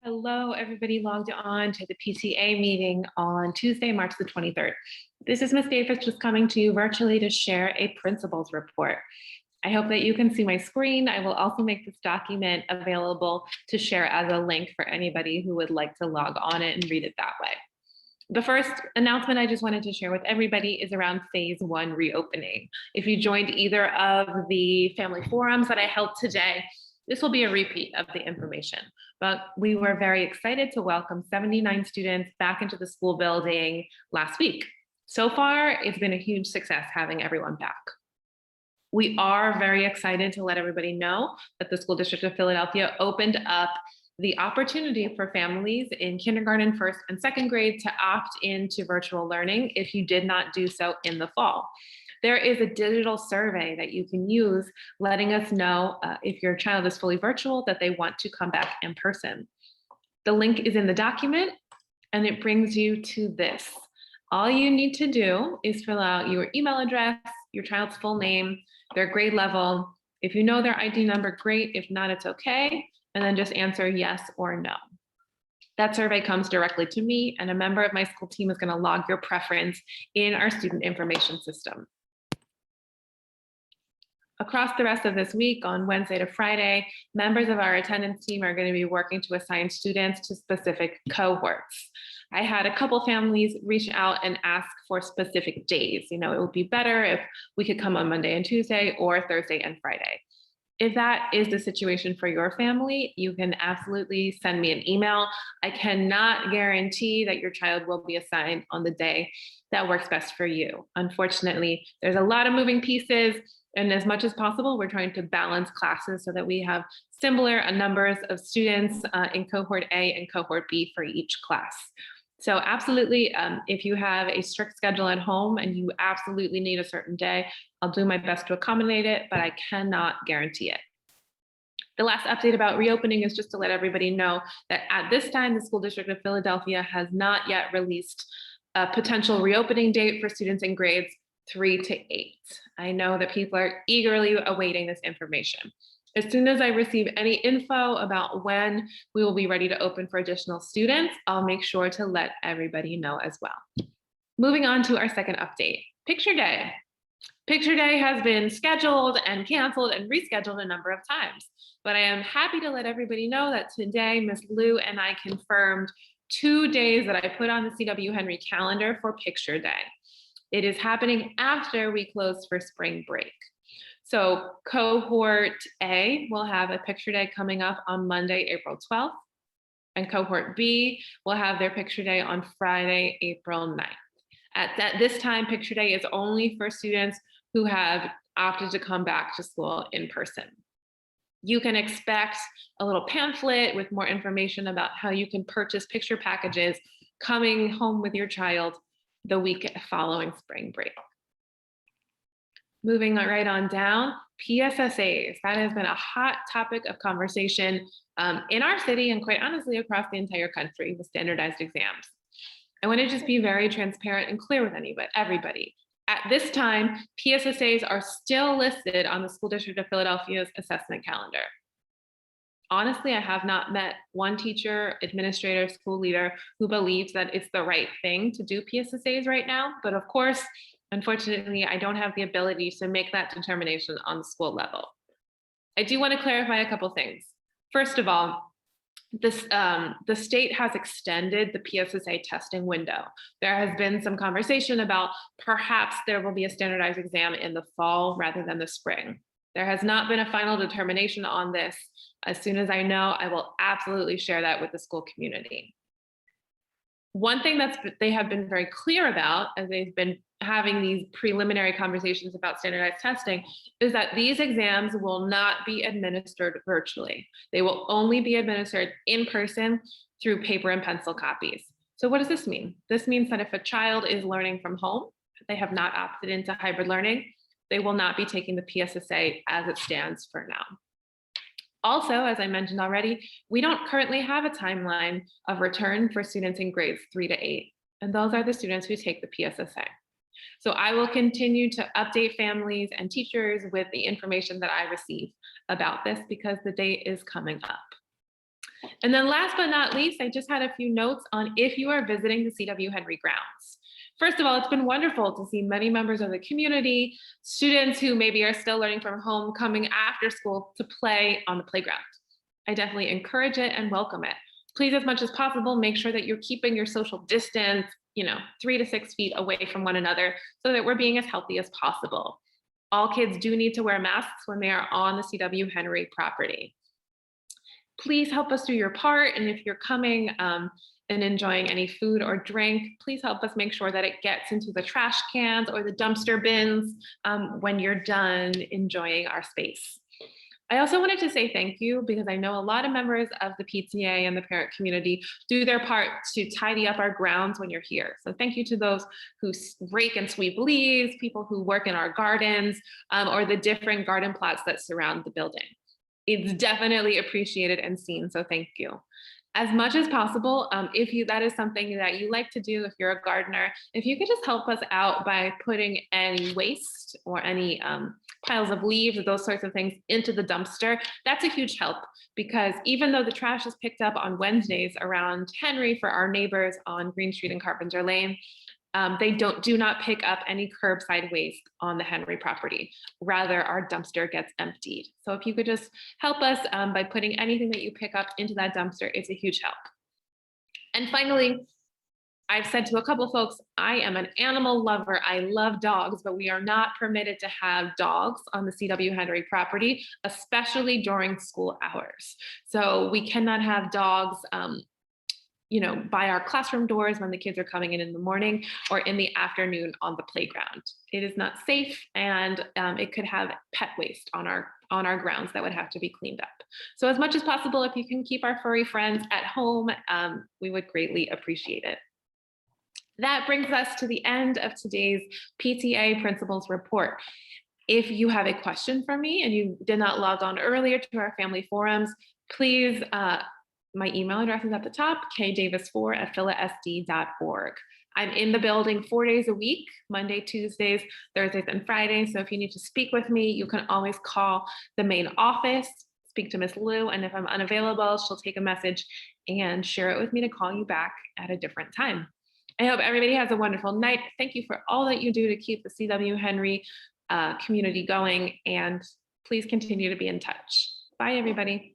Hello, everybody logged on to the PTA meeting on Tuesday, March the 23rd. This is Ms. Davis just coming to you virtually to share a principal's report. I hope that you can see my screen. I will also make this document available to share as a link for anybody who would like to log on it and read it that way. The first announcement I just wanted to share with everybody is around phase 1 reopening. If you joined either of the family forums that I held today, this will be a repeat of the information, but we were very excited to welcome 79 students back into the school building last week. So far, it's been a huge success having everyone back. We are very excited to let everybody know that the School District of Philadelphia opened up the opportunity for families in kindergarten, first and second grade to opt into virtual learning if you did not do so in the fall. There is a digital survey that you can use letting us know if your child is fully virtual that they want to come back in person. The link is in the document and it brings you to this. All you need to do is fill out your email address, your child's full name, their grade level. If you know their ID number, great. If not, it's okay. And then just answer yes or no. That survey comes directly to me, and a member of my school team is going to log your preference in our student information system. Across the rest of this week, on Wednesday to Friday, members of our attendance team are going to be working to assign students to specific cohorts. I had a couple families reach out and ask for specific days. You know, it would be better if we could come on Monday and Tuesday or Thursday and Friday. If that is the situation for your family, you can absolutely send me an email. I cannot guarantee that your child will be assigned on the day that works best for you. Unfortunately, there's a lot of moving pieces, and as much as possible, we're trying to balance classes so that we have similar numbers of students in cohort A and cohort B for each class. So absolutely, if you have a strict schedule at home and you absolutely need a certain day, I'll do my best to accommodate it, but I cannot guarantee it. The last update about reopening is just to let everybody know that at this time, the School District of Philadelphia has not yet released a potential reopening date for students in grades 3 to 8. I know that people are eagerly awaiting this information. As soon as I receive any info about when we will be ready to open for additional students, I'll make sure to let everybody know as well. Moving on to our second update, Picture Day. Picture Day has been scheduled and canceled and rescheduled a number of times, but I am happy to let everybody know that today, Ms. Liu and I confirmed 2 days that I put on the CW Henry calendar for Picture Day. It is happening after we close for spring break. So cohort A will have a Picture Day coming up on Monday, April 12th, and cohort B will have their Picture Day on Friday, April 9th. At this time, Picture Day is only for students who have opted to come back to school in person. You can expect a little pamphlet with more information about how you can purchase picture packages coming home with your child the week following spring break. Moving right on down, PSSAs. That has been a hot topic of conversation in our city and quite honestly across the entire country with standardized exams. I want to just be very transparent and clear with everybody. At this time, PSSAs are still listed on the School District of Philadelphia's assessment calendar. Honestly, I have not met one teacher, administrator, school leader who believes that it's the right thing to do PSSAs right now. But of course, unfortunately, I don't have the ability to make that determination on the school level. I do want to clarify a couple things. First of all, the state has extended the PSSA testing window. There has been some conversation about perhaps there will be a standardized exam in the fall rather than the spring. There has not been a final determination on this. As soon as I know, I will absolutely share that with the school community. One thing that they have been very clear about as they've been having these preliminary conversations about standardized testing is that these exams will not be administered virtually. They will only be administered in person through paper and pencil copies. So what does this mean? This means that if a child is learning from home, they have not opted into hybrid learning, they will not be taking the PSSA as it stands for now. Also, as I mentioned already, we don't currently have a timeline of return for students in grades 3 to 8, and those are the students who take the PSSA. So I will continue to update families and teachers with the information that I receive about this because the date is coming up. And then last but not least, I just had a few notes on if you are visiting the CW Henry grounds. First of all, it's been wonderful to see many members of the community, students who maybe are still learning from home, coming after school to play on the playground. I definitely encourage it and welcome it. Please, as much as possible, make sure that you're keeping your social distance, 3 to 6 feet away from one another so that we're being as healthy as possible. All kids do need to wear masks when they are on the CW Henry property. Please help us do your part. And if you're coming and enjoying any food or drink, please help us make sure that it gets into the trash cans or the dumpster bins when you're done enjoying our space. I also wanted to say thank you because I know a lot of members of the PTA and the parent community do their part to tidy up our grounds when you're here. So thank you to those who rake and sweep leaves, people who work in our gardens, or the different garden plots that surround the building. It's definitely appreciated and seen, so thank you. As much as possible, if that is something that you like to do, if you're a gardener, if you could just help us out by putting any waste or any piles of leaves or those sorts of things into the dumpster, that's a huge help, because even though the trash is picked up on Wednesdays around Henry for our neighbors on Green Street and Carpenter Lane, they do not pick up any curbside waste on the Henry property. Rather, our dumpster gets emptied. So if you could just help us by putting anything that you pick up into that dumpster, it's a huge help. And finally, I've said to a couple folks, I am an animal lover. I love dogs, but we are not permitted to have dogs on the CW Henry property, especially during school hours. So we cannot have dogs by our classroom doors when the kids are coming in the morning or in the afternoon on the playground. It is not safe, and it could have pet waste on our grounds that would have to be cleaned up. So as much as possible, if you can keep our furry friends at home, we would greatly appreciate it. That brings us to the end of today's PTA Principal's Report. If you have a question for me and you did not log on earlier to our family forums, please, my email address is at the top, kdavis4@philasd.org. I'm in the building 4 days a week, Monday, Tuesdays, Thursdays, and Fridays. So if you need to speak with me, you can always call the main office, speak to Miss Lou, and if I'm unavailable, she'll take a message and share it with me to call you back at a different time. I hope everybody has a wonderful night. Thank you for all that you do to keep the CW Henry community going, and please continue to be in touch. Bye, everybody.